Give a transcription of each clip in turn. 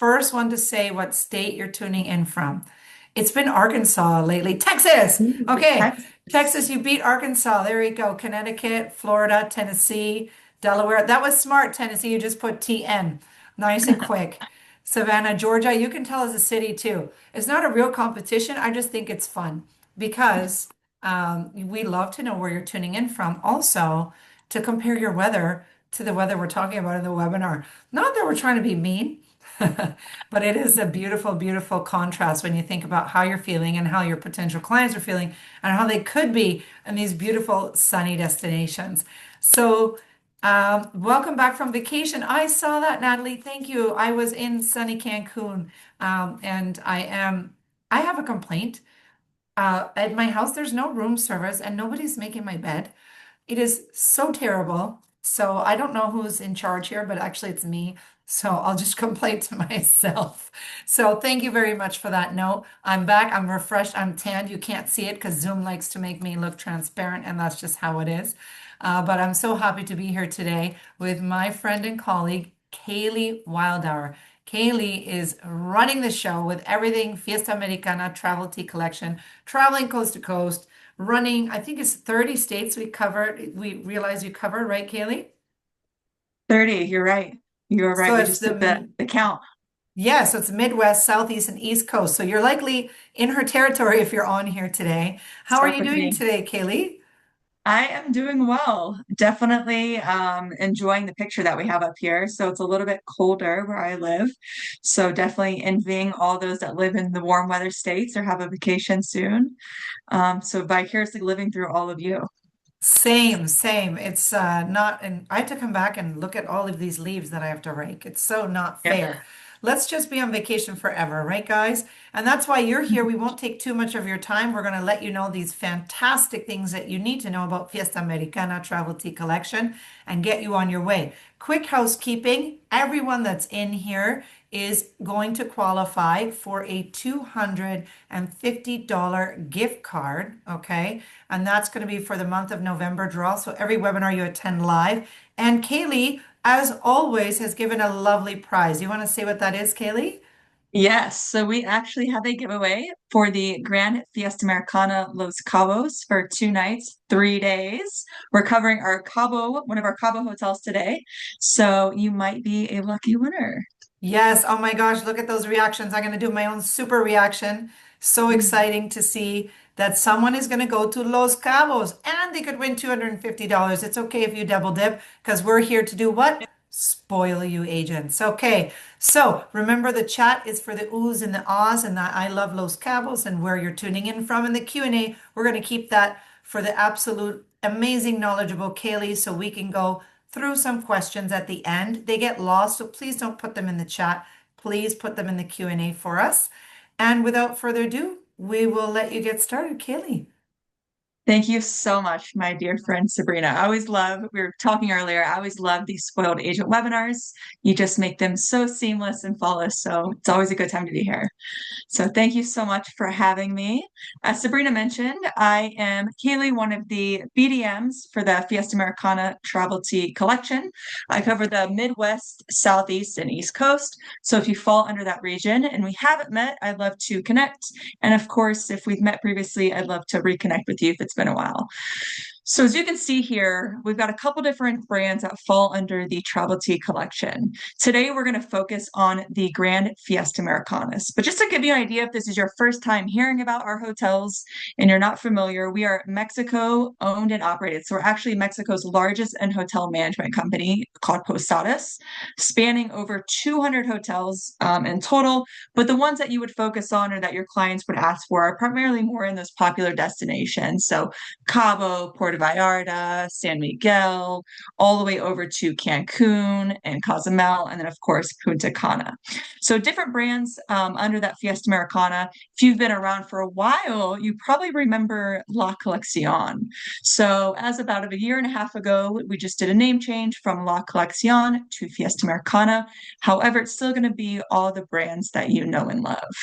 first one to say what state you're tuning in from. It's been Arkansas lately. Texas. Okay. Texas. Texas, you beat Arkansas. There you go. Connecticut, Florida, Tennessee, Delaware. That was smart, Tennessee. You just put TN. Nice and quick. Savannah, Georgia, you can tell us a city too. It's not a real competition. I just think it's fun because we love to know where you're tuning in from. Also, to compare your weather to the weather we're talking about in the webinar. Not that we're trying to be mean, but it is a beautiful, beautiful contrast when you think about how you're feeling and how your potential clients are feeling and how they could be in these beautiful sunny destinations. So, welcome back from vacation. I saw that, Natalie. Thank you. I was in sunny Cancun, and I have a complaint. At my house, there's no room service and nobody's making my bed. It is so terrible. So I don't know who's in charge here, but actually it's me. So I'll just complain to myself. So thank you very much for that note. I'm back. I'm refreshed. I'm tanned. You can't see it because Zoom likes to make me look transparent, and that's just how it is. But I'm so happy to be here today with my friend and colleague, Kaylee Wildauer. Kaylee is running the show with everything Fiesta Americana Travel Tea Collection, traveling coast to coast, running, I think it's 30 states we covered. We realize you covered, right, Kaylee? 30, you're right. You're right. So We it's just did the count. yeah, so it's Midwest, Southeast, and East Coast. So you're likely in her territory if you're on here today. How are Start you with doing me. today, Kaylee? I am doing well. Definitely enjoying the picture that we have up here. So it's a little bit colder where I live. So definitely envying all those that live in the warm weather states or have a vacation soon. So vicariously living through all of you. Same, same. It's not, and I had to come back and look at all of these leaves that I have to rake. It's so not Yeah. fair. Let's just be on vacation forever, right, guys? And that's why you're here. We won't take too much of your time. We're going to let you know these fantastic things that you need to know about Fiesta Americana Travel Tea Collection and get you on your way. Quick housekeeping. Everyone that's in here is going to qualify for a $250 gift card, okay? And that's going to be for the month of November draw. So every webinar you attend live. And Kaylee, as always, has given a lovely prize. You want to say what that is, Kaylee? Yes, so we actually have a giveaway for the Grand Fiesta Americana Los Cabos for 2 nights, 3 days. We're covering our Cabo, one of our Cabo hotels today. So you might be a lucky winner. Yes. Oh my gosh, look at those reactions. I'm going to do my own super reaction. So exciting to see that someone is going to go to Los Cabos and they could win $250. It's okay if you double dip because we're here to do what? Spoil you agents. Okay. So remember the chat is for the oohs and the ahs and the I love Los Cabos and where you're tuning in from. And the Q&A, we're going to keep that for the absolute amazing knowledgeable Kaylee so we can go through some questions at the end. They get lost, so please don't put them in the chat. Please put them in the Q&A for us. And without further ado, we will let you get started, Kaylee. Thank you so much, my dear friend Sabrina. I always love, we were talking earlier, I always love these spoiled agent webinars. You just make them so seamless and flawless. So it's always a good time to be here. So thank you so much for having me. As Sabrina mentioned, I am Kaylee, one of the BDMs for the Fiesta Americana Travel Tea Collection. I cover the Midwest, Southeast, and East Coast. So if you fall under that region and we haven't met, I'd love to connect. And of course, if we've met previously, I'd love to reconnect with you if it's been a while. So as you can see here, we've got a couple different brands that fall under the Travel Tea collection. Today, we're going to focus on the Grand Fiesta Americanas. But just to give you an idea, if this is your first time hearing about our hotels and you're not familiar, we are Mexico owned and operated. So we're actually Mexico's largest and hotel management company called Posadas, spanning over 200 hotels in total. But the ones that you would focus on or that your clients would ask for are primarily more in those popular destinations. So Cabo, Puerto Vallarta, San Miguel, all the way over to Cancun and Cozumel, and then, of course, Punta Cana. So different brands under that Fiesta Americana. If you've been around for a while, you probably remember La Coleccion. So as about a year and a half ago, we just did a name change from La Coleccion to Fiesta Americana. However, it's still going to be all the brands that you know and love.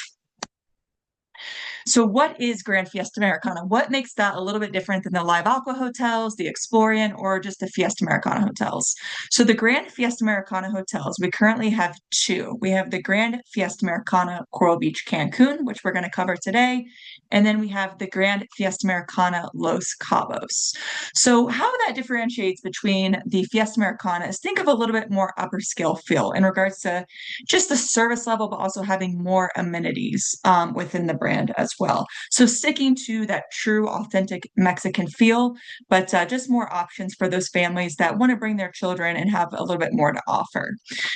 So what is Grand Fiesta Americana? What makes that a little bit different than the Live Aqua hotels, the Explorian, or just the Fiesta Americana hotels? So the Grand Fiesta Americana hotels, we currently have two. We have the Grand Fiesta Americana Coral Beach Cancun, which we're going to cover today, and then we have the Grand Fiesta Americana Los Cabos. So how that differentiates between the Fiesta Americana is think of a little bit more upper scale feel in regards to just the service level, but also having more amenities within the brand as well. So sticking to that true, authentic Mexican feel, but just more options for those families that want to bring their children and have a little bit more to offer.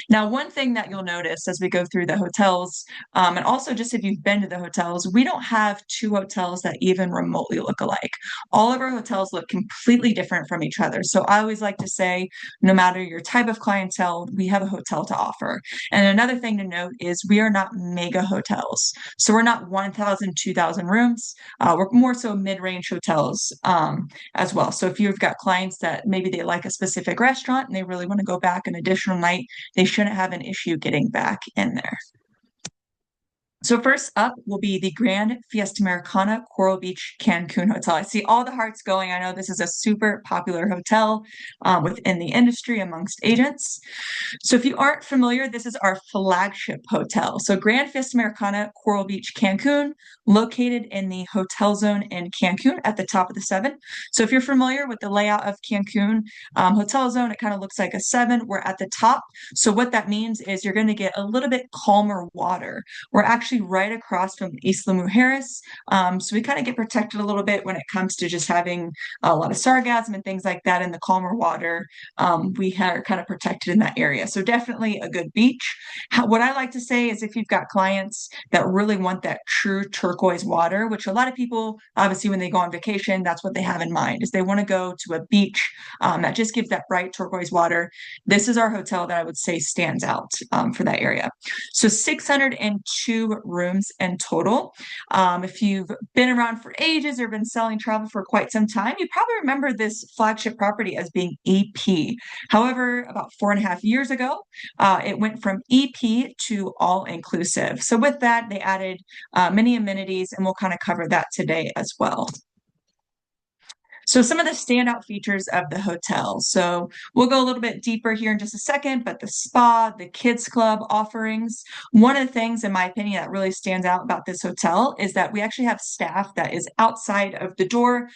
Now, one thing that you'll notice as we go through the hotels, and also just if you've been to the hotels, we don't have two hotels that even remotely look alike. All of our hotels look completely different from each other. So I always like to say, no matter your type of clientele, we have a hotel to offer. And another thing to note is we are not mega hotels. So we're not 1,000, 2,000 rooms. We're more so mid-range hotels as well. So if you've got clients that maybe they like a specific restaurant and they really want to go back an additional night, they shouldn't have an issue getting back in there. So first up will be the Grand Fiesta Americana Coral Beach Cancun Hotel. I see all the hearts going. I know this is a super popular hotel within the industry amongst agents. So if you aren't familiar, this is our flagship hotel. So Grand Fiesta Americana Coral Beach Cancun, located in the hotel zone in Cancun at the top of the seven. So if you're familiar with the layout of Cancun hotel zone, it kind of looks like a seven. We're at the top. So what that means is you're going to get a little bit calmer water. We're actually right across from Isla Mujeres. So we kind of get protected a little bit when it comes to just having a lot of sargassum and things like that in the calmer water. We are kind of protected in that area. So definitely a good beach. What I like to say is if you've got clients that really want that true turquoise water, which a lot of people, obviously, when they go on vacation, that's what they have in mind, is they want to go to a beach that just gives that bright turquoise water. This is our hotel that I would say stands out for that area. So 602 rooms in total. If you've been around for ages or been selling travel for quite some time, you probably remember this flagship property as being EP. However, about 4.5 years ago, it went from EP to all inclusive. So with that, they added many amenities, and we'll kind of cover that today as well. So some of the standout features of the hotel. So we'll go a little bit deeper here in just a second, but the spa, the kids club offerings. One of the things, in my opinion, that really stands out about this hotel is that we actually have staff that is outside of the door.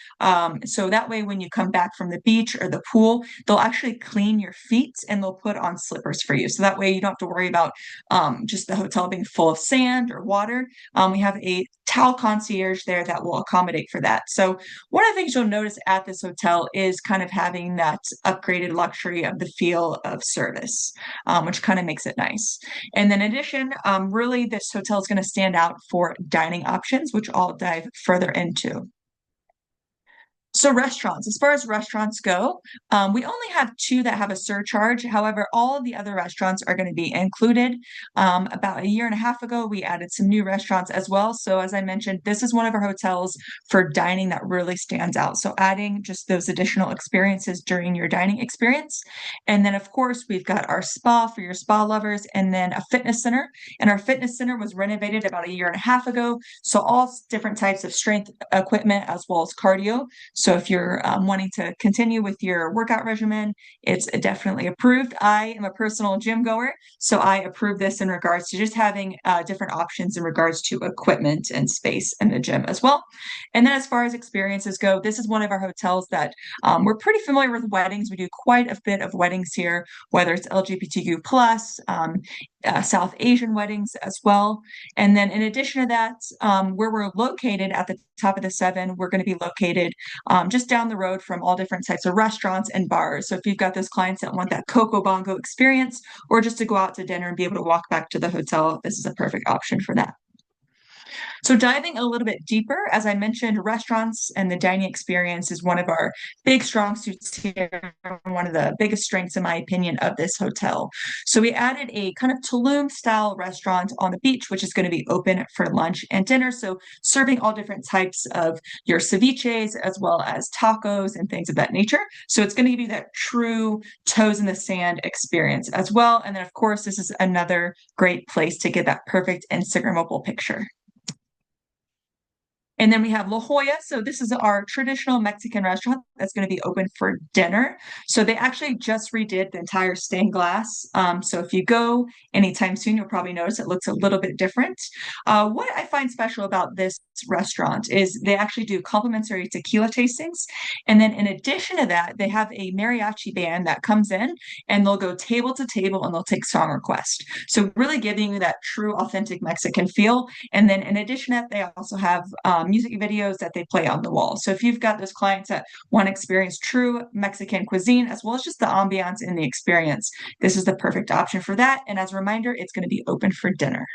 So that way, when you come back from the beach or the pool, they'll actually clean your feet and they'll put on slippers for you. So that way you don't have to worry about just the hotel being full of sand or water. We have a towel concierge there that will accommodate for that. So one of the things you'll notice at this hotel is kind of having that upgraded luxury of the feel of service, which kind of makes it nice. And then in addition, really this hotel is going to stand out for dining options, which I'll dive further into. So restaurants, as far as restaurants go, we only have two that have a surcharge. However, all of the other restaurants are going to be included. About 1.5 years ago, we added some new restaurants as well. So as I mentioned, this is one of our hotels for dining that really stands out. So adding just those additional experiences during your dining experience. And then of course, we've got our spa for your spa lovers, and then a fitness center. And our fitness center was renovated about 1.5 years ago. So all different types of strength equipment as well as cardio. So if you're wanting to continue with your workout regimen, it's definitely approved. I am a personal gym goer, so I approve this in regards to just having different options in regards to equipment and space in the gym as well. And then as far as experiences go, this is one of our hotels that we're pretty familiar with weddings. We do quite a bit of weddings here, whether it's LGBTQ plus, South Asian weddings as well. And then in addition to that, where we're located at the top of the seven, we're going to be located just down the road from all different types of restaurants and bars. So if you've got those clients that want that Coco Bongo experience, or just to go out to dinner and be able to walk back to the hotel, this is a perfect option for that. So diving a little bit deeper, as I mentioned, restaurants and the dining experience is one of our big strong suits here, one of the biggest strengths, in my opinion, of this hotel. So we added a kind of Tulum style restaurant on the beach, which is going to be open for lunch and dinner. So serving all different types of your ceviches as well as tacos and things of that nature. So it's going to give you that true toes in the sand experience as well. And then of course, this is another great place to get that perfect Instagrammable picture. And then we have La Jolla. So this is our traditional Mexican restaurant that's going to be open for dinner. So they actually just redid the entire stained glass. So if you go anytime soon, you'll probably notice it looks a little bit different. What I find special about this restaurant is they actually do complimentary tequila tastings. And then in addition to that, they have a mariachi band that comes in and they'll go table to table and they'll take song requests. So really giving you that true, authentic Mexican feel. And then in addition to that, they also have music videos that they play on the wall. So if you've got those clients that want to experience true Mexican cuisine, as well as just the ambiance in the experience, this is the perfect option for that. And as a reminder, it's going to be open for dinner.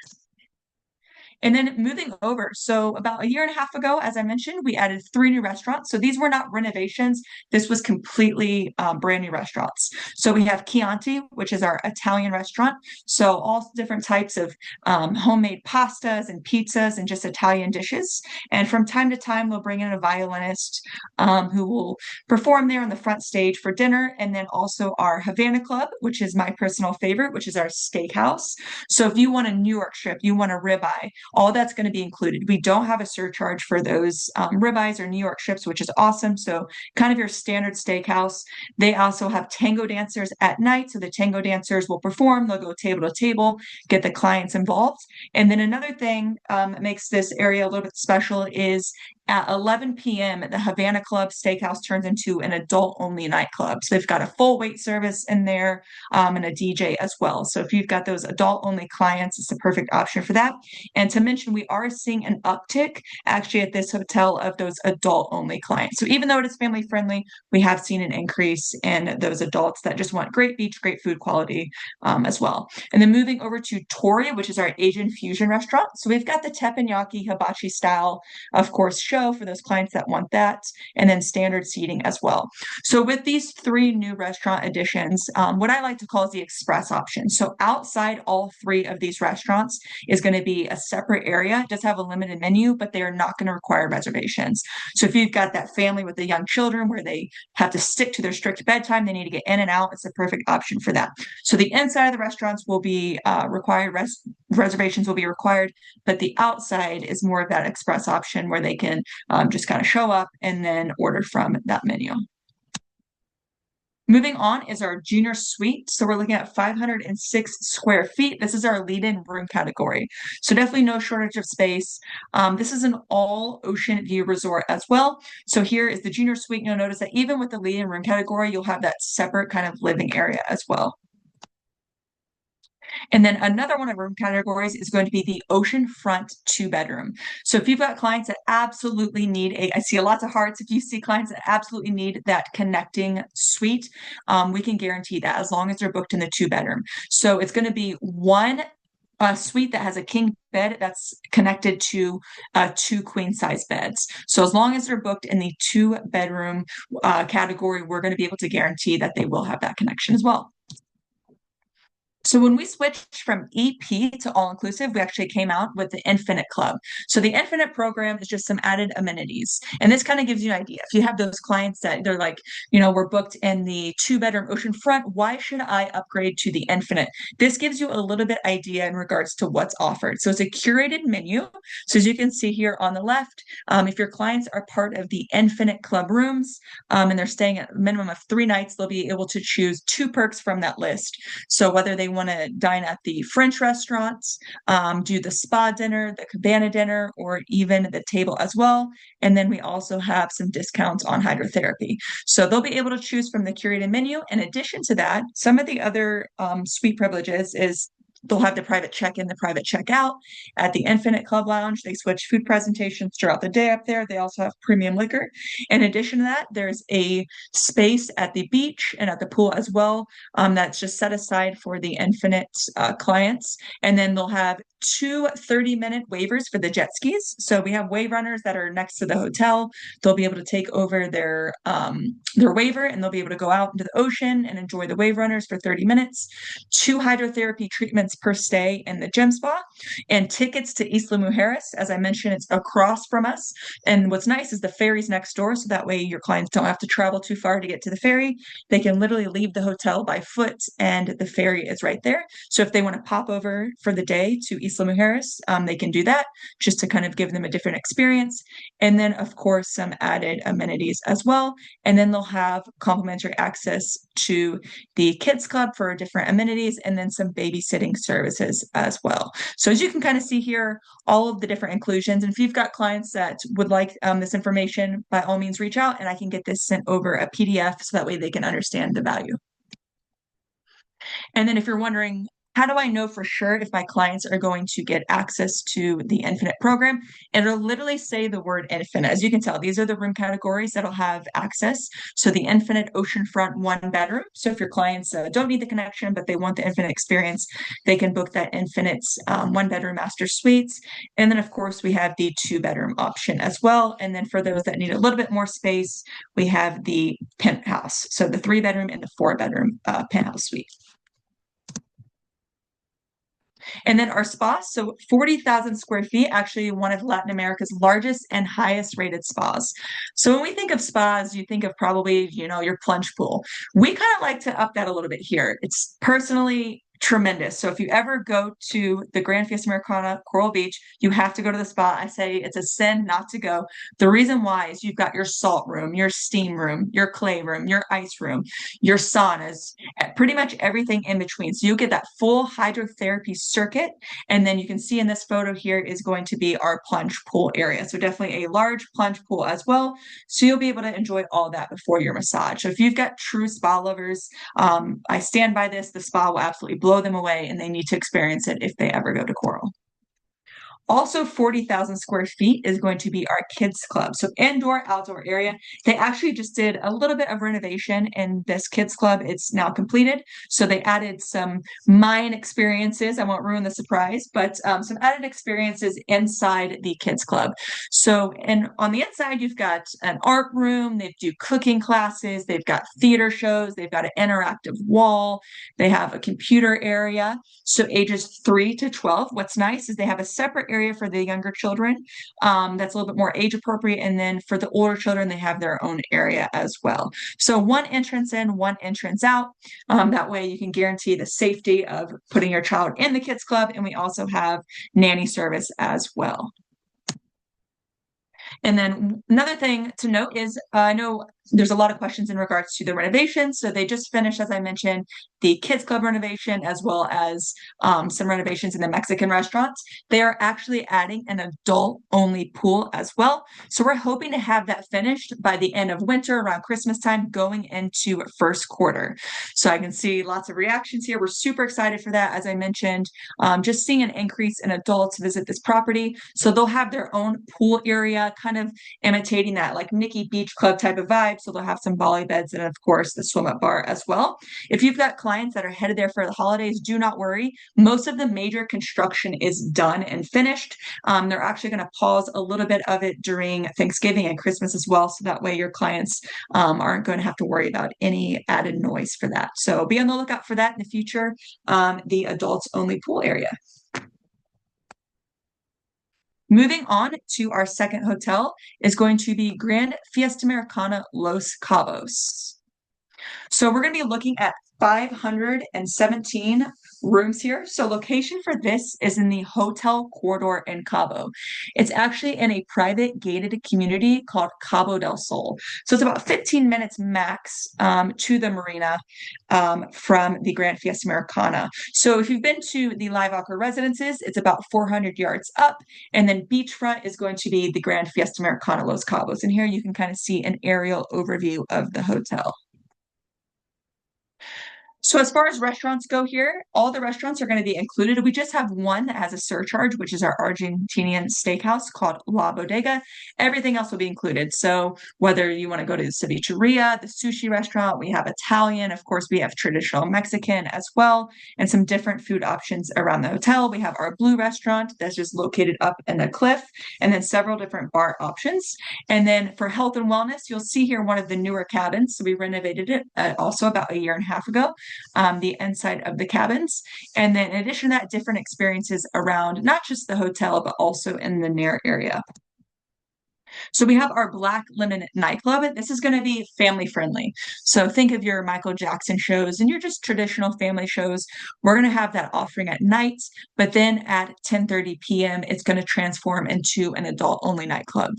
And then moving over, so about a year and a half ago, as I mentioned, we added 3 new restaurants. So these were not renovations. This was completely brand new restaurants. So we have Chianti, which is our Italian restaurant. So all different types of homemade pastas and pizzas and just Italian dishes. And from time to time, we'll bring in a violinist who will perform there on the front stage for dinner. And then also our Havana Club, which is my personal favorite, which is our steakhouse. So if you want a New York strip, you want a ribeye, all that's going to be included. We don't have a surcharge for those ribeyes or New York strips, which is awesome. So kind of your standard steakhouse. They also have tango dancers at night. So the tango dancers will perform, they'll go table to table, get the clients involved. And then another thing that makes this area a little bit special is at 11 p.m., the Havana Club Steakhouse turns into an adult-only nightclub. So they've got a full wait service in there and a DJ as well. So if you've got those adult-only clients, it's the perfect option for that. And to mention, we are seeing an uptick actually at this hotel of those adult-only clients. So even though it is family-friendly, we have seen an increase in those adults that just want great beach, great food quality as well. And then moving over to Tori, which is our Asian fusion restaurant. So we've got the teppanyaki hibachi style, of course, for those clients that want that, and then standard seating as well. So with these 3 new restaurant additions, what I like to call is the express option. So outside all 3 of these restaurants is going to be a separate area. It does have a limited menu, but they are not going to require reservations. So if you've got that family with the young children where they have to stick to their strict bedtime, they need to get in and out, it's a perfect option for that. So the inside of the restaurants will be required, reservations will be required, but the outside is more of that express option where they can just kind of show up and then order from that menu. Moving on is our junior suite. So we're looking at 506 square feet. This is our lead-in room category. So definitely no shortage of space. This is an all ocean view resort as well. So here is the junior suite. You'll notice that even with the lead-in room category, you'll have that separate kind of living area as well. And then another one of room categories is going to be the oceanfront 2-bedroom. So if you've got clients that absolutely need I see lots of hearts. If you see clients that absolutely need that connecting suite, we can guarantee that as long as they're booked in the 2-bedroom. So it's going to be one suite that has a king bed that's connected to 2 queen size beds. So as long as they're booked in the 2-bedroom category, we're going to be able to guarantee that they will have that connection as well. So when we switched from EP to all-inclusive, we actually came out with the Infinite Club. So the Infinite program is just some added amenities. And this kind of gives you an idea. If you have those clients that they're like, we're booked in the 2-bedroom oceanfront, why should I upgrade to the Infinite? This gives you a little bit idea in regards to what's offered. So it's a curated menu. So as you can see here on the left, if your clients are part of the Infinite Club rooms and they're staying at a minimum of 3 nights, they'll be able to choose 2 perks from that list. So whether they want to dine at the French restaurants, do the spa dinner, the cabana dinner, or even the table as well. And then we also have some discounts on hydrotherapy. So they'll be able to choose from the curated menu. In addition to that, some of the other suite privileges is they'll have the private check-in, the private check-out at the Infinite Club Lounge. They switch food presentations throughout the day up there. They also have premium liquor. In addition to that, there's a space at the beach and at the pool as well that's just set aside for the Infinite clients. And then they'll have 2 30-minute waivers for the jet skis. So we have wave runners that are next to the hotel. They'll be able to take over their waiver and they'll be able to go out into the ocean and enjoy the wave runners for 30 minutes. 2 hydrotherapy treatments $50 per stay in the gym spa, and tickets to Isla Mujeres. As I mentioned, it's across from us. And what's nice is the ferry's next door, so that way your clients don't have to travel too far to get to the ferry. They can literally leave the hotel by foot, and the ferry is right there. So if they want to pop over for the day to Isla Mujeres, they can do that just to kind of give them a different experience. And then, of course, some added amenities as well. And then they'll have complimentary access to the kids club for different amenities, and then some babysitting services as well. So as you can kind of see here, all of the different inclusions. And if you've got clients that would like this information, by all means, reach out and I can get this sent over a PDF so that way they can understand the value. And then if you're wondering, how do I know for sure if my clients are going to get access to the Infinite program? It'll literally say the word Infinite. As you can tell, these are the room categories that'll have access. So the Infinite oceanfront 1 bedroom. So if your clients don't need the connection, but they want the Infinite experience, they can book that Infinite 1 bedroom master suites. And then, of course, we have the 2 bedroom option as well. And then for those that need a little bit more space, we have the penthouse. So the 3 bedroom and the 4 bedroom penthouse suite. And then our spas, so 40,000 square feet, actually one of Latin America's largest and highest rated spas. So when we think of spas, you think of probably, your plunge pool. We kind of like to up that a little bit here. It's personally tremendous. So if you ever go to the Grand Fiesta Americana, Coral Beach, you have to go to the spa. I say it's a sin not to go. The reason why is you've got your salt room, your steam room, your clay room, your ice room, your saunas, pretty much everything in between. So you get that full hydrotherapy circuit. And then you can see in this photo here is going to be our plunge pool area. So definitely a large plunge pool as well. So you'll be able to enjoy all that before your massage. So if you've got true spa lovers, I stand by this. The spa will absolutely blow them away, and they need to experience it if they ever go to Coral. Also, 40,000 square feet is going to be our kids club. So indoor, outdoor area. They actually just did a little bit of renovation in this kids club. It's now completed. So they added some mine experiences. I won't ruin the surprise, but some added experiences inside the kids club. So, and on the inside, you've got an art room. They do cooking classes. They've got theater shows. They've got an interactive wall. They have a computer area. So ages 3 to 12. What's nice is they have a separate area for the younger children that's a little bit more age appropriate. And then for the older children, they have their own area as well. So one entrance in, one entrance out. That way you can guarantee the safety of putting your child in the kids club. And we also have nanny service as well. And then another thing to note is I know there's a lot of questions in regards to the renovation. So they just finished, as I mentioned, the kids club renovation, as well as some renovations in the Mexican restaurants. They are actually adding an adult only pool as well. So we're hoping to have that finished by the end of winter, around Christmas time, going into first quarter. So I can see lots of reactions here. We're super excited for that. As I mentioned, just seeing an increase in adults visit this property. So they'll have their own pool area, kind of imitating that like Nikki Beach Club type of vibe. So they'll have some volley beds and, of course, the swim up bar as well. If you've got clients that are headed there for the holidays, do not worry. Most of the major construction is done and finished. They're actually going to pause a little bit of it during Thanksgiving and Christmas as well. So that way your clients aren't going to have to worry about any added noise for that. So be on the lookout for that in the future, the adults only pool area. Moving on to our second hotel is going to be Grand Fiesta Americana Los Cabos. So we're going to be looking at 517 rooms here. So location for this is in the hotel corridor in Cabo. It's actually in a private gated community called Cabo del Sol. So it's about 15 minutes max to the marina from the Grand Fiesta Americana. So if you've been to the Live Ocker residences, it's about 400 yards up. And then beachfront is going to be the Grand Fiesta Americana Los Cabos. And here you can kind of see an aerial overview of the hotel. So as far as restaurants go here, all the restaurants are going to be included. We just have one that has a surcharge, which is our Argentinian steakhouse called La Bodega. Everything else will be included. So whether you want to go to the cevicheria, the sushi restaurant, we have Italian, of course, we have traditional Mexican as well, and some different food options around the hotel. We have our Blue restaurant that's just located up in the cliff, and then several different bar options. And then for health and wellness, you'll see here one of the newer cabins. So we renovated it also about a year and a half ago. the inside of the cabins. And then in addition to that, different experiences around not just the hotel, but also in the near area. So we have our Black Lemon nightclub. This is going to be family friendly. So think of your Michael Jackson shows and your just traditional family shows. We're going to have that offering at night, but then at 10:30 p.m., it's going to transform into an adult only nightclub.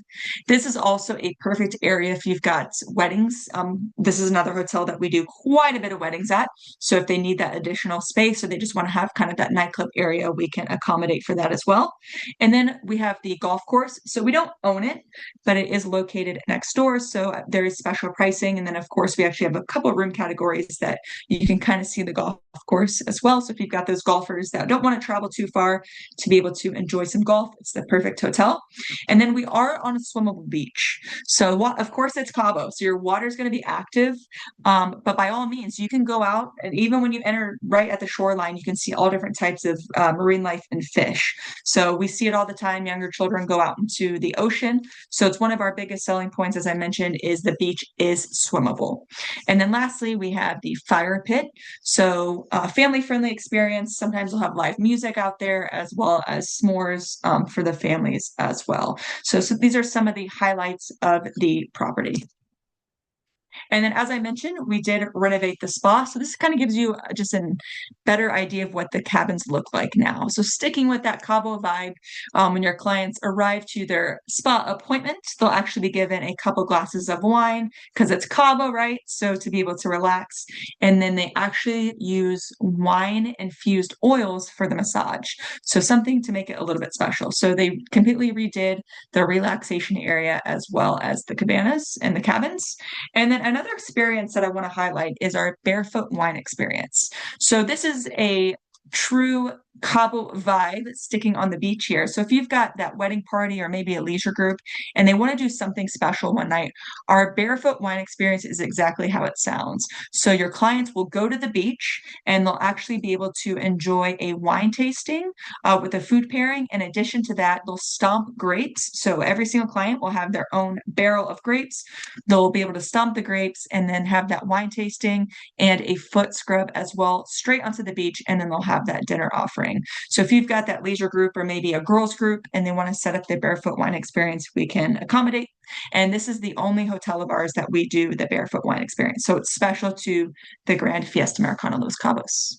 This is also a perfect area if you've got weddings. This is another hotel that we do quite a bit of weddings at. So if they need that additional space or they just want to have kind of that nightclub area, we can accommodate for that as well. And then we have the golf course. So we don't own it, but it is located next door. So there is special pricing. And then, of course, we actually have a couple of room categories that you can kind of see the golf course as well. So if you've got those golfers that don't want to travel too far to be able to enjoy some golf, it's the perfect hotel. And then we are on a swimmable beach. So, of course, it's Cabo. So your water is going to be active. But by all means, you can go out. And even when you enter right at the shoreline, you can see all different types of marine life and fish. So we see it all the time. Younger children go out into the ocean. So it's one of our biggest selling points, as I mentioned, is the beach is swimmable. And then lastly, we have the fire pit. So family-friendly experience. Sometimes we'll have live music out there as well as s'mores for the families as well. So these are some of the highlights of the property. And then, as I mentioned, we did renovate the spa. So this kind of gives you just a better idea of what the cabins look like now. So sticking with that Cabo vibe, when your clients arrive to their spa appointment, they'll actually be given a couple glasses of wine because it's Cabo, right? So to be able to relax. And then they actually use wine-infused oils for the massage. So something to make it a little bit special. So they completely redid the relaxation area as well as the cabanas and the cabins. And then another experience that I want to highlight is our barefoot wine experience. So this is a true Cabo vibe sticking on the beach here. So if you've got that wedding party or maybe a leisure group and they want to do something special one night, our barefoot wine experience is exactly how it sounds. So your clients will go to the beach and they'll actually be able to enjoy a wine tasting with a food pairing. In addition to that, they'll stomp grapes. So every single client will have their own barrel of grapes. They'll be able to stomp the grapes and then have that wine tasting and a foot scrub as well, straight onto the beach. And then they'll have that dinner offering. So if you've got that leisure group or maybe a girls group and they want to set up the barefoot wine experience, we can accommodate. And this is the only hotel of ours that we do the barefoot wine experience. So it's special to the Grand Fiesta Americana Los Cabos.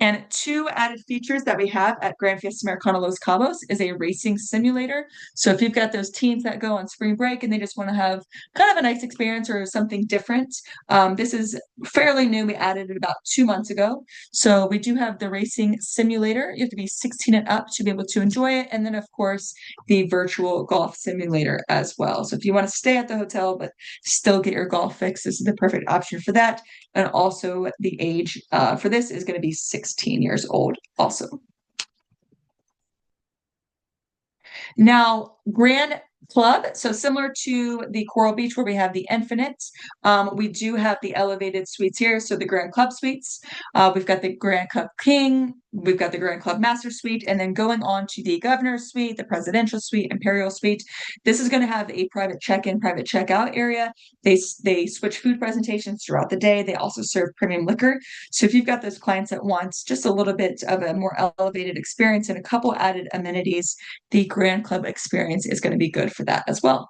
And two added features that we have at Grand Fiesta Americana Los Cabos is a racing simulator. So if you've got those teens that go on spring break and they just want to have kind of a nice experience or something different, this is fairly new. We added it about 2 months ago. So we do have the racing simulator. You have to be 16 and up to be able to enjoy it. And then, of course, the virtual golf simulator as well. So if you want to stay at the hotel but still get your golf fix, this is the perfect option for that. And also the age for this is going to be 16 years old also. Now, Grand Club, so similar to the Coral Beach where we have the Infinite, we do have the elevated suites here. So the Grand Club suites, we've got the Grand Club King, we've got the Grand Club Master Suite, and then going on to the Governor's Suite, the Presidential Suite, Imperial Suite. This is going to have a private check-in, private check-out area. They switch food presentations throughout the day. They also serve premium liquor. So if you've got those clients that want just a little bit of a more elevated experience and a couple added amenities, the Grand Club experience is going to be good for that as well.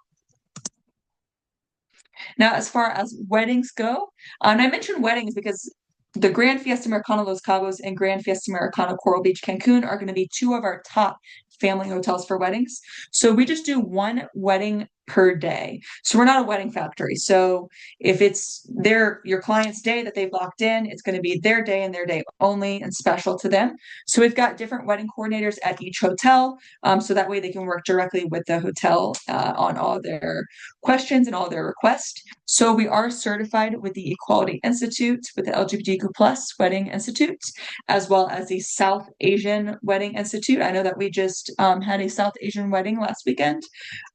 Now, as far as weddings go, and I mentioned weddings because the Grand Fiesta Americana Los Cabos and Grand Fiesta Americana Coral Beach Cancun are going to be two of our top family hotels for weddings. So we just do one wedding per day. So we're not a wedding factory. So if it's your client's day that they've locked in, it's going to be their day and their day only and special to them. So we've got different wedding coordinators at each hotel. So that way they can work directly with the hotel on all their questions and all their requests. So we are certified with the Equality Institute, with the LGBTQ plus Wedding Institute, as well as the South Asian Wedding Institute. I know that we just had a South Asian wedding last weekend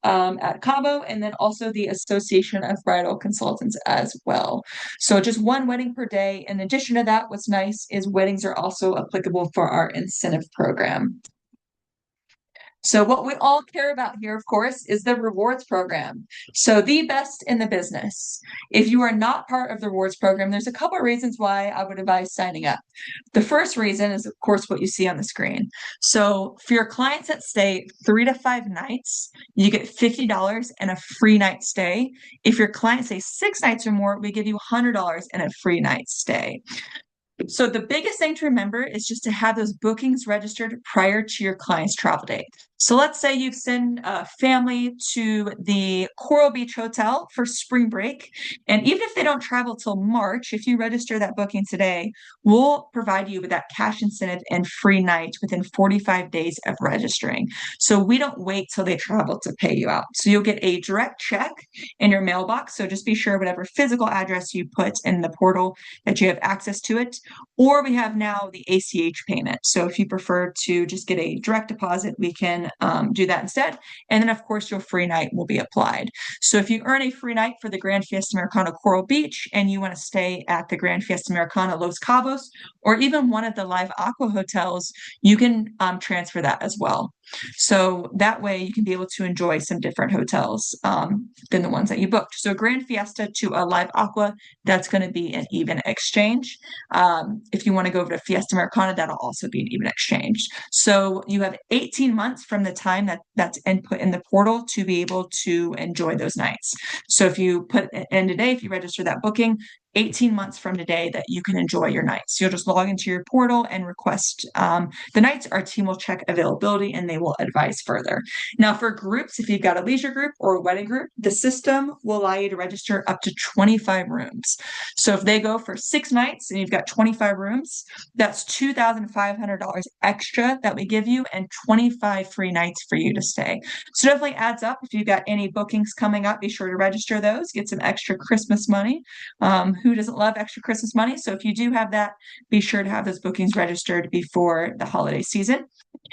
at Cabo, and then also the Association of Bridal Consultants as well. So just one wedding per day. In addition to that, what's nice is weddings are also applicable for our incentive program. So what we all care about here, of course, is the rewards program. So the best in the business. If you are not part of the rewards program, there's a couple of reasons why I would advise signing up. The first reason is, of course, what you see on the screen. So for your clients that stay 3 to 5 nights, you get $50 and a free night stay. If your clients stay 6 nights or more, we give you $100 and a free night stay. So the biggest thing to remember is just to have those bookings registered prior to your client's travel date. So let's say you send a family to the Coral Beach Hotel for spring break. And even if they don't travel till March, if you register that booking today, we'll provide you with that cash incentive and free night within 45 days of registering. So we don't wait till they travel to pay you out. So you'll get a direct check in your mailbox. So just be sure whatever physical address you put in the portal that you have access to it. Or we have now the ACH payment. So if you prefer to just get a direct deposit, we can do that instead. And then, of course, your free night will be applied. So if you earn a free night for the Grand Fiesta Americana Coral Beach and you want to stay at the Grand Fiesta Americana Los Cabos or even one of the Live Aqua hotels, you can transfer that as well. So that way you can be able to enjoy some different hotels than the ones that you booked. So Grand Fiesta to a Live Aqua, that's going to be an even exchange. If you want to go over to Fiesta Americana, that'll also be an even exchange. So you have 18 months from the time that's input in the portal to be able to enjoy those nights. So if you put in today, if you register that booking, 18 months from today that you can enjoy your nights. You'll just log into your portal and request the nights. Our team will check availability and they will advise further. Now, for groups, if you've got a leisure group or a wedding group, the system will allow you to register up to 25 rooms. So if they go for 6 nights and you've got 25 rooms, that's $2,500 extra that we give you and 25 free nights for you to stay. So definitely adds up. If you've got any bookings coming up, be sure to register those, get some extra Christmas money. Who doesn't love extra Christmas money? So if you do have that, be sure to have those bookings registered before the holiday season.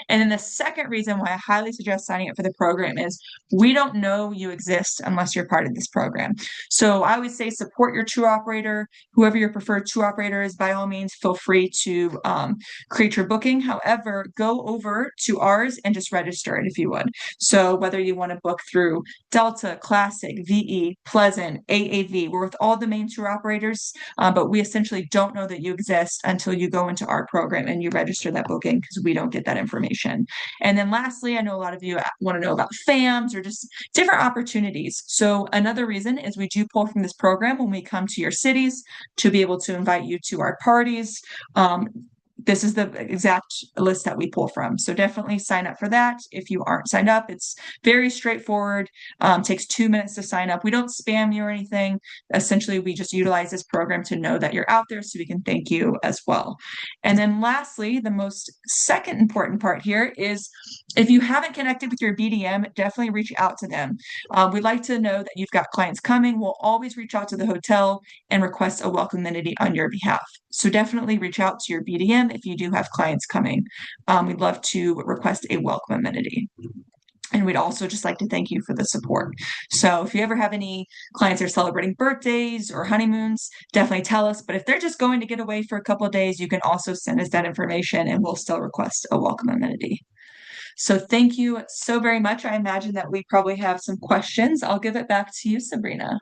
And then the second reason why I highly suggest signing up for the program is we don't know you exist unless you're part of this program. So I would say support your tour operator, whoever your preferred tour operator is, by all means, feel free to create your booking. However, go over to ours and just register it if you would. So whether you want to book through Delta, Classic, VE, Pleasant, AAV, we're with all the main tour operators, but we essentially don't know that you exist until you go into our program and you register that booking because we don't get that information. And then lastly, I know a lot of you want to know about FAMs or just different opportunities. So another reason is we do pull from this program when we come to your cities to be able to invite you to our parties. This is the exact list that we pull from. So definitely sign up for that. If you aren't signed up, it's very straightforward. Takes 2 minutes to sign up. We don't spam you or anything. Essentially, we just utilize this program to know that you're out there so we can thank you as well. And then lastly, the most second important part here is if you haven't connected with your BDM, definitely reach out to them. We'd like to know that you've got clients coming. We'll always reach out to the hotel and request a welcome amenity on your behalf. So definitely reach out to your BDM if you do have clients coming. We'd love to request a welcome amenity. And we'd also just like to thank you for the support. So if you ever have any clients that are celebrating birthdays or honeymoons, definitely tell us. But if they're just going to get away for a couple of days, you can also send us that information and we'll still request a welcome amenity. So thank you so very much. I imagine that we probably have some questions. I'll give it back to you, Sabrina.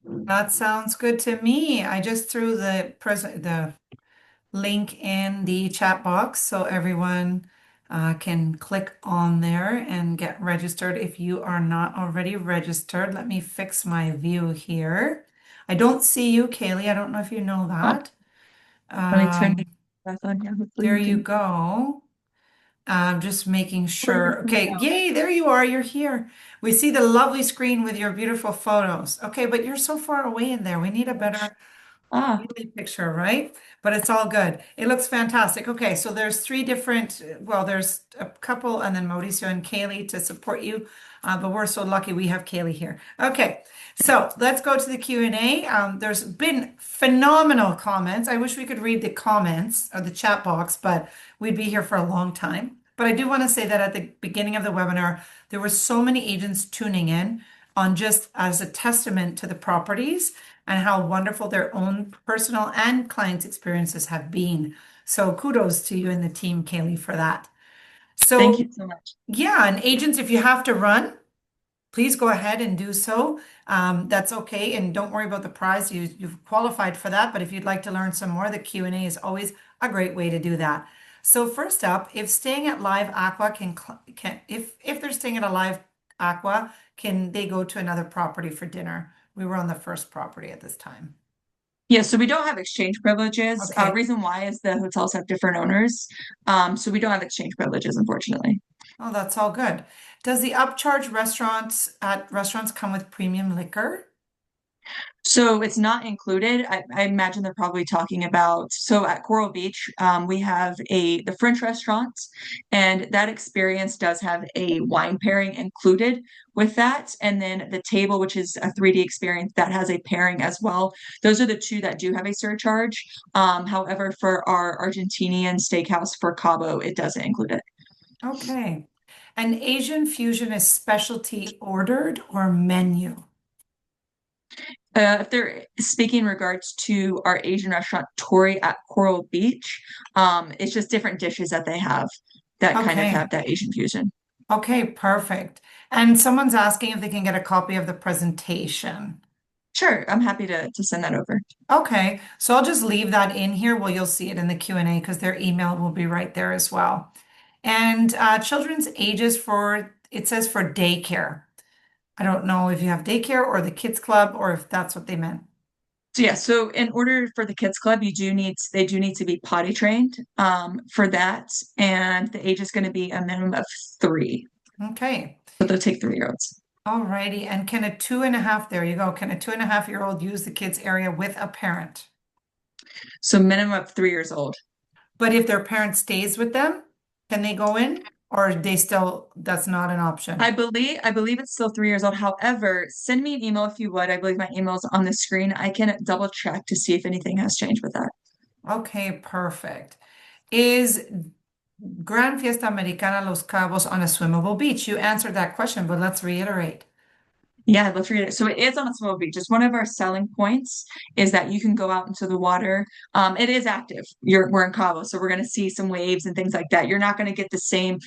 That sounds good to me. I just threw the link in the chat box so everyone can click on there and get registered if you are not already registered. Let me fix my view here. I don't see you, Kaylee. I don't know if you know Oh, that. let me turn the Um, back on here. Hopefully there you you can. go. I'm just making Oh, you're sure. coming Okay, out. yay, there you are. You're here. We see the lovely screen with your beautiful photos. Okay, but you're so far away in there. We need a better Ah, really picture, right? But it's all good. It looks fantastic. Okay, so there's three different, well, there's a couple and then Mauricio and Kaylee to support you. But we're so lucky we have Kaylee here. Okay, so let's go to the Q&A. There's been phenomenal comments. I wish we could read the comments or the chat box, but we'd be here for a long time. But I do want to say that at the beginning of the webinar, there were so many agents tuning in on just as a testament to the properties and how wonderful their own personal and clients' experiences have been. So kudos to you and the team, Kaylee, for that. Thank So you so much. yeah, and agents, if you have to run, please go ahead and do so. That's okay, and don't worry about the prize. You've qualified for that, but if you'd like to learn some more, the Q&A is always a great way to do that. So first up, if staying at Live Aqua can if they're staying at a Live Aqua, can they go to another property for dinner? We were on the first property at this time. Yeah, so we don't have exchange privileges. Okay. Reason why is the hotels have different owners. So we don't have exchange privileges, unfortunately. Oh, that's all good. Does the upcharge restaurants come with premium liquor? So it's not included. I imagine they're probably talking about. So at Coral Beach, we have the French restaurant, and that experience does have a wine pairing included with that. And then the table, which is a 3D experience, that has a pairing as well. Those are the two that do have a surcharge. However, for our Argentinian steakhouse for Cabo, it doesn't include it. Okay. An Asian fusion is specialty ordered or menu? If they're speaking in regards to our Asian restaurant, Tori at Coral Beach, it's just different dishes that they have that kind of have Okay. that Asian fusion. Okay, perfect. And someone's asking if they can get a copy of the presentation. Sure, I'm happy to send that over. Okay, so I'll just leave that in here. Well, you'll see it in the Q&A because their email will be right there as well. And children's ages it says for daycare. I don't know if you have daycare or the kids club or if that's what they meant. So yeah, so in order for the kids club, they do need to be potty trained for that, and the age is going to be a minimum of 3. Okay. So they'll take 3-year-olds. Alrighty. And can a 2.5, there you go. Can a 2.5-year-old use the kids area with a parent? So minimum of 3 years old. But if their parent stays with them, can they go in? Or that's not an option? I believe it's still 3 years old. However, send me an email if you would. I believe my email's on the screen. I can double check to see if anything has changed with that. Okay, perfect. Is Grand Fiesta Americana Los Cabos on a swimmable beach? You answered that question, but let's reiterate. Yeah, let's read it. So it is on a small beach. Just one of our selling points is that you can go out into the water. It is active. We're in Cabo, so we're going to see some waves and things like that. You're not going to get the same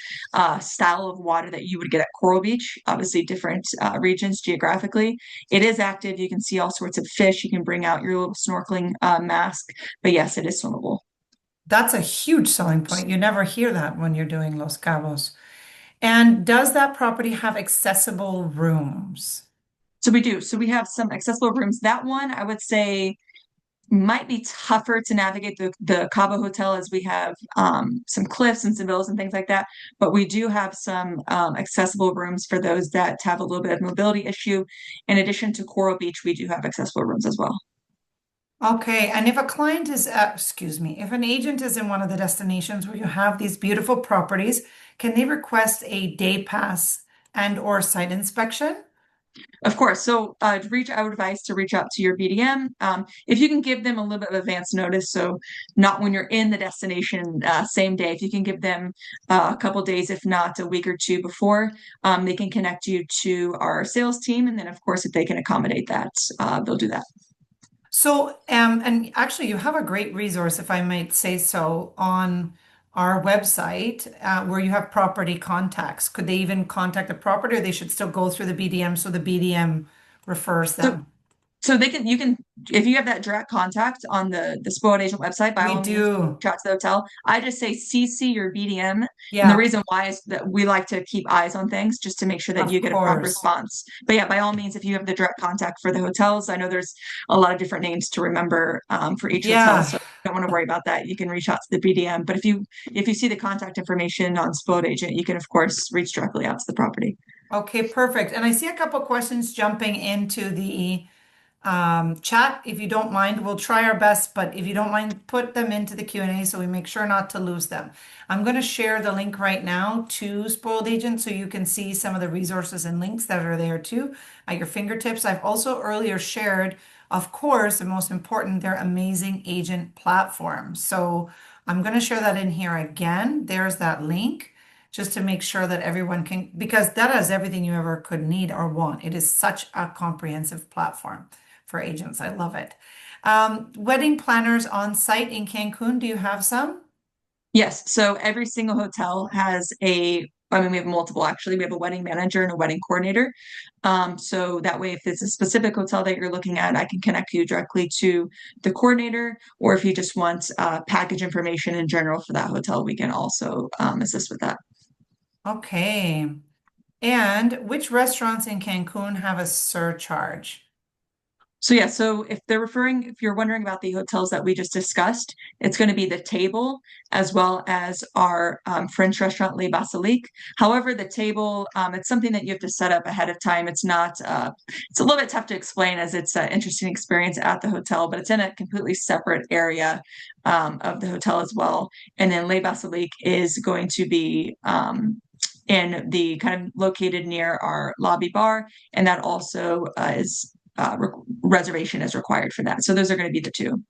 style of water that you would get at Coral Beach. Obviously, different regions geographically. It is active. You can see all sorts of fish. You can bring out your little snorkeling mask. But yes, it is swimmable. That's a huge selling point. You never hear that when you're doing Los Cabos. And does that property have accessible rooms? So we do. So we have some accessible rooms. That one, I would say, might be tougher to navigate the Cabo Hotel as we have some cliffs and some villas and things like that. But we do have some accessible rooms for those that have a little bit of mobility issue. In addition to Coral Beach, we do have accessible rooms as well. Okay, and if a client is, excuse me, if an agent is in one of the destinations where you have these beautiful properties, can they request a day pass and or site inspection? Of course. So I would advise to reach out to your BDM. If you can give them a little bit of advance notice, so not when you're in the destination same day, if you can give them a couple days, if not a week or two before, they can connect you to our sales team. And then, of course, if they can accommodate that, they'll do that. So, and actually, you have a great resource, if I might say so, on our website where you have property contacts. Could they even contact the property, or they should still go through the BDM so the BDM refers So them? So you can, if you have that direct contact on the Spoiled Agent website, by We all means, do. reach out to the hotel. I just say CC your BDM. And the Yeah, reason why is that we like to keep eyes on things just to make sure that of you get a prompt course. response. But yeah, by all means, if you have the direct contact for the hotels, I know there's a lot of different names to remember for each hotel. Yeah. So don't want to worry about that. You can reach out to the BDM. But if you see the contact information on Spoiled Agent, you can of course reach directly out to the property. Okay, perfect. And I see a couple questions jumping into the chat. If you don't mind, we'll try our best, but if you don't mind, put them into the Q&A so we make sure not to lose them. I'm going to share the link right now to Spoiled Agent so you can see some of the resources and links that are there too at your fingertips. I've also earlier shared, of course, the most important, their amazing agent platform. So I'm going to share that in here again. There's that link just to make sure that everyone can, because that has everything you ever could need or want. It is such a comprehensive platform for agents. I love it. Wedding planners on site in Cancun, do you have some? Yes, so every single hotel has I mean, we have multiple actually. We have a wedding manager and a wedding coordinator. So that way, if it's a specific hotel that you're looking at, I can connect you directly to the coordinator. Or if you just want package information in general for that hotel, we can also assist with that. Okay. And which restaurants in Cancun have a surcharge? So yeah, so if you're wondering about the hotels that we just discussed, it's going to be the Table as well as our French restaurant Le Basilique. However, the Table, it's something that you have to set up ahead of time. It's a little bit tough to explain as it's an interesting experience at the hotel, but it's in a completely separate area of the hotel as well. And then Le Basilique is going to be in the kind of located near our lobby bar, and that also is reservation is required for that. So those are going to be the two.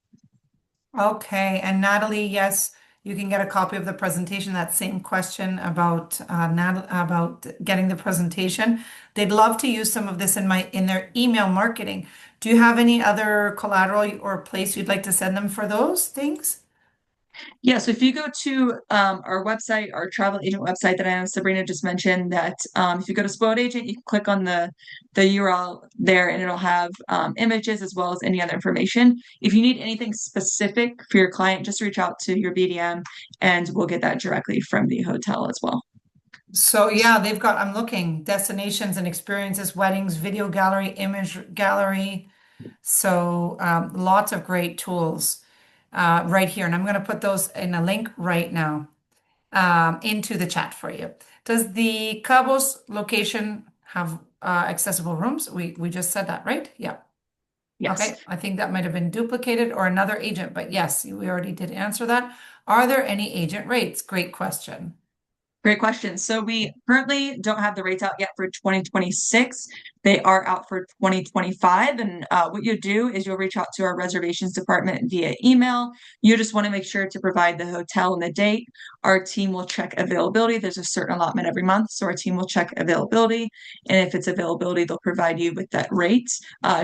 Okay. And Natalie, yes, you can get a copy of the presentation. That same question about about getting the presentation. They'd love to use some of this in their email marketing. Do you have any other collateral or place you'd like to send them for those things? Yeah, so if you go to our website, our travel agent website that I know Sabrina just mentioned, that if you go to Spoiled Agent, you can click on the URL there, and it'll have images as well as any other information. If you need anything specific for your client, just reach out to your BDM, and we'll get that directly from the hotel as well. So yeah, they've got, I'm looking, destinations and experiences, weddings, video gallery, image gallery. So lots of great tools right here. And I'm going to put those in a link right now into the chat for you. Does the Cabos location have accessible rooms? We just said that, right? Yeah. Yes. Okay. I think that might have been duplicated or another agent, but yes, we already did answer that. Are there any agent rates? Great question. Great question. So we currently don't have the rates out yet for 2026. They are out for 2025. And what you do is you'll reach out to our reservations department via email. You just want to make sure to provide the hotel and the date. Our team will check availability. There's a certain allotment every month, so our team will check availability. And if it's availability, they'll provide you with that rate.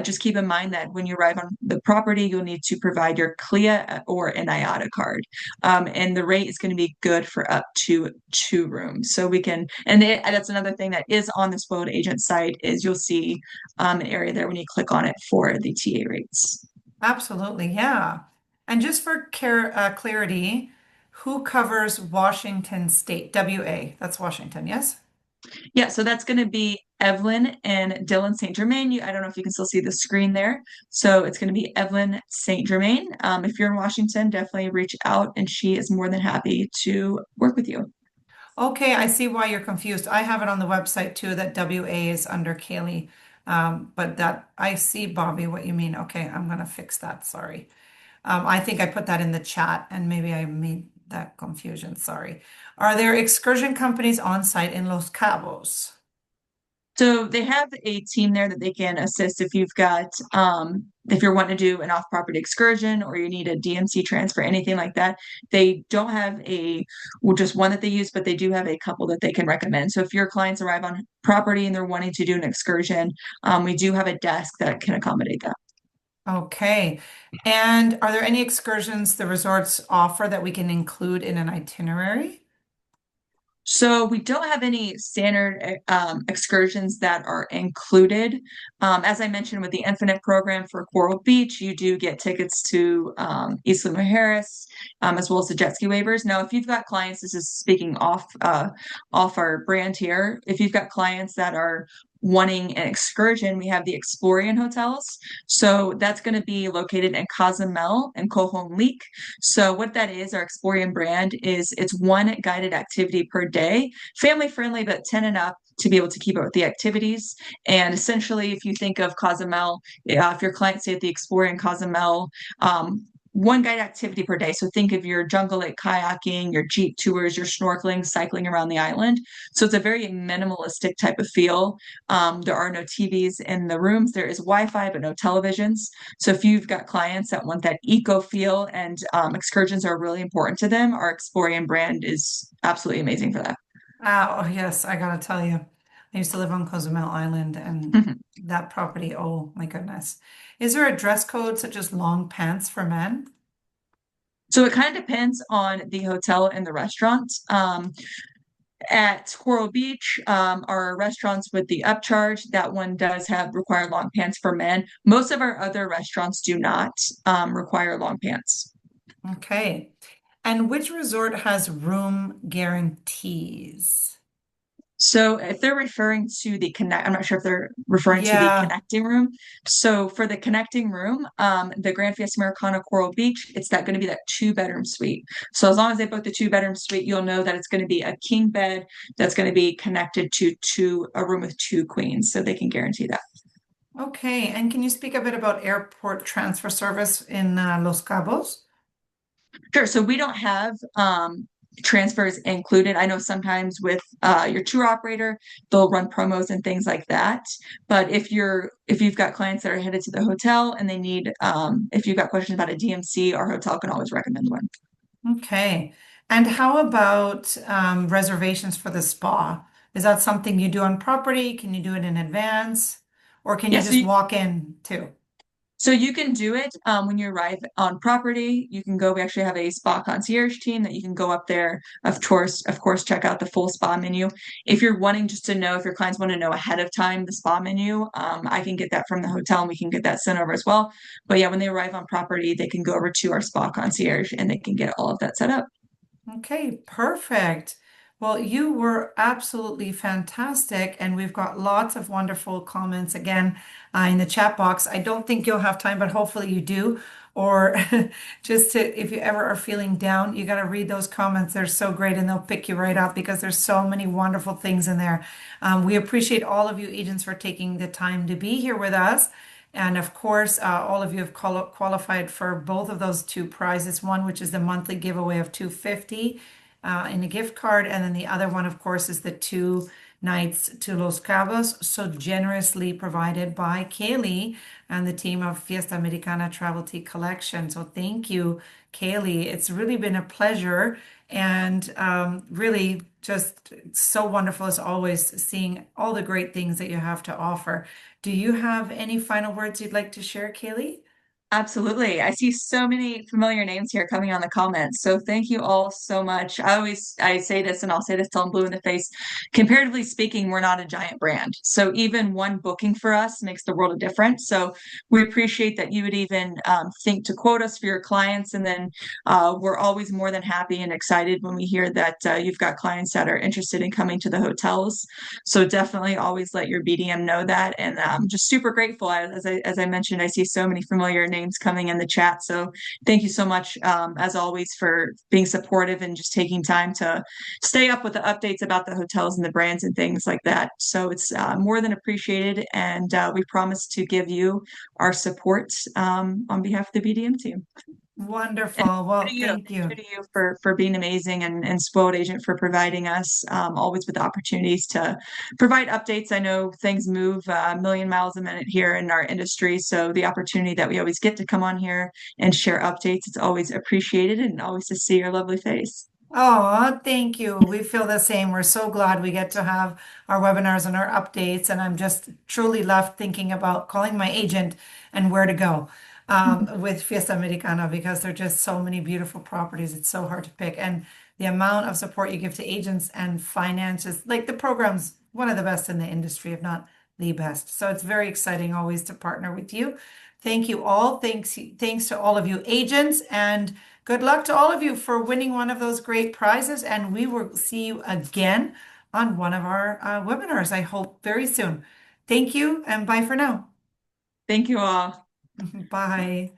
Just keep in mind that when you arrive on the property, you'll need to provide your CLIA or an IATA card. And the rate is going to be good for up to 2 rooms. So we can, and that's another thing that is on the Spoiled Agent site is you'll see an area there when you click on it for the TA rates. Absolutely, yeah. And just for clarity, who covers Washington State? WA, that's Washington, yes? Yeah, so that's going to be Evelyn and Dylan St. Germain. I don't know if you can still see the screen there. So it's going to be Evelyn St. Germain. If you're in Washington, definitely reach out, and she is more than happy to work with you. Okay, I see why you're confused. I have it on the website too that WA is under Kaylee. But that I see, Bobby, what you mean. Okay, I'm gonna fix that. Sorry. I think I put that in the chat and maybe I made that confusion. Sorry. Are there excursion companies on site in Los Cabos? So they have a team there that they can assist if you've got if you're wanting to do an off-property excursion or you need a DMC transfer, anything like that. They don't have just one that they use, but they do have a couple that they can recommend. So if your clients arrive on property and they're wanting to do an excursion, we do have a desk that can accommodate that. Okay. And are there any excursions the resorts offer that we can include in an itinerary? So we don't have any standard excursions that are included. As I mentioned with the Infinite program for Coral Beach, you do get tickets to Isla Mujeres, as well as the jet ski waivers. Now, if you've got clients, this is speaking off our brand here. If you've got clients that are wanting an excursion, we have the Explorian hotels. So that's going to be located in Cozumel and Cajon Leak. So what that is, our Explorian brand is it's one guided activity per day, family friendly, but 10 and up to be able to keep up with the activities. And essentially, if you think of Cozumel, if your clients stay at the Explorian Cozumel, one guide activity per day. So think of your jungle lake kayaking, your jeep tours, your snorkeling, cycling around the island. So it's a very minimalistic type of feel. There are no TVs in the rooms. There is Wi-Fi, but no televisions. So if you've got clients that want that eco feel and excursions are really important to them, our Explorian brand is absolutely amazing for that. Oh, yes, I gotta tell you. I used to live on Cozumel Island and Mhm. that property, oh my goodness. Is there a dress code such as long pants for men? So it kind of depends on the hotel and the restaurant. At Coral Beach, our restaurants with the upcharge, that one does have require long pants for men. Most of our other restaurants do not require long pants. Okay. And which resort has room guarantees? So if they're referring to the connect, I'm not sure if they're referring to the Yeah. connecting room. So for the connecting room, the Grand Fiesta Americana Coral Beach, it's that going to be that 2 bedroom suite. So as long as they book the 2 bedroom suite, you'll know that it's going to be a king bed that's going to be connected to a room with 2 queens. So they can guarantee that. Okay. And can you speak a bit about airport transfer service in Los Cabos? Sure. So we don't have transfers included. I know sometimes with your tour operator, they'll run promos and things like that. But if you've got clients that are headed to the hotel and they need if you've got questions about a DMC, our hotel can always recommend one. Okay. And how about reservations for the spa? Is that something you do on property? Can you do it in advance? Or can you Yes, just walk in too? so you can do it when you arrive on property. You can go. We actually have a spa concierge team that you can go up there. Of course, check out the full spa menu. If you're wanting just to know, if your clients want to know ahead of time the spa menu, I can get that from the hotel and we can get that sent over as well. But yeah, when they arrive on property, they can go over to our spa concierge and they can get all of that set up. Okay, perfect. Well, you were absolutely fantastic, and we've got lots of wonderful comments again in the chat box. I don't think you'll have time, but hopefully you do. Or just to, if you ever are feeling down, you got to read those comments. They're so great, and they'll pick you right up because there's so many wonderful things in there. We appreciate all of you agents for taking the time to be here with us. And of course, all of you have qualified for both of those two prizes. One, which is the monthly giveaway of 250 in a gift card, and then the other one, of course, is the 2 nights to Los Cabos, so generously provided by Kaylee and the team of Fiesta Americana Travel Tea Collection. So thank you, Kaylee. It's really been a pleasure, and really just so wonderful as always seeing all the great things that you have to offer. Do you have any final words you'd like to share, Kaylee? Absolutely. I see so many familiar names here coming on the comments. So thank you all so much. I say this and I'll say this till I'm blue in the face. Comparatively speaking, we're not a giant brand. So even one booking for us makes the world a difference. So we appreciate that you would even think to quote us for your clients. And then we're always more than happy and excited when we hear that you've got clients that are interested in coming to the hotels. So definitely always let your BDM know that. And just super grateful. As I mentioned, I see so many familiar names coming in the chat. So thank you so much, as always, for being supportive and just taking time to stay up with the updates about the hotels and the brands and things like that. So it's more than appreciated. And we promise to give you our support on behalf of the BDM team. And Wonderful. Well, thank thank you you. to you for being amazing and Spoiled Agent for providing us always with opportunities to provide updates. I know things move a million miles a minute here in our industry, so the opportunity that we always get to come on here and share updates, it's always appreciated and always to see your lovely face. Oh, thank you. We feel the same. We're so glad we get to have our webinars and our updates. And I'm just truly left thinking about calling my agent and where to go with Fiesta Americana because there are just so many beautiful properties. It's so hard to pick. And the amount of support you give to agents and finances, like the program's one of the best in the industry, if not the best. So it's very exciting always to partner with you. Thank you all. Thanks to all of you agents and good luck to all of you for winning one of those great prizes, and we will see you again on one of our webinars, I hope very soon. Thank you, and bye for now. Thank you all. Bye.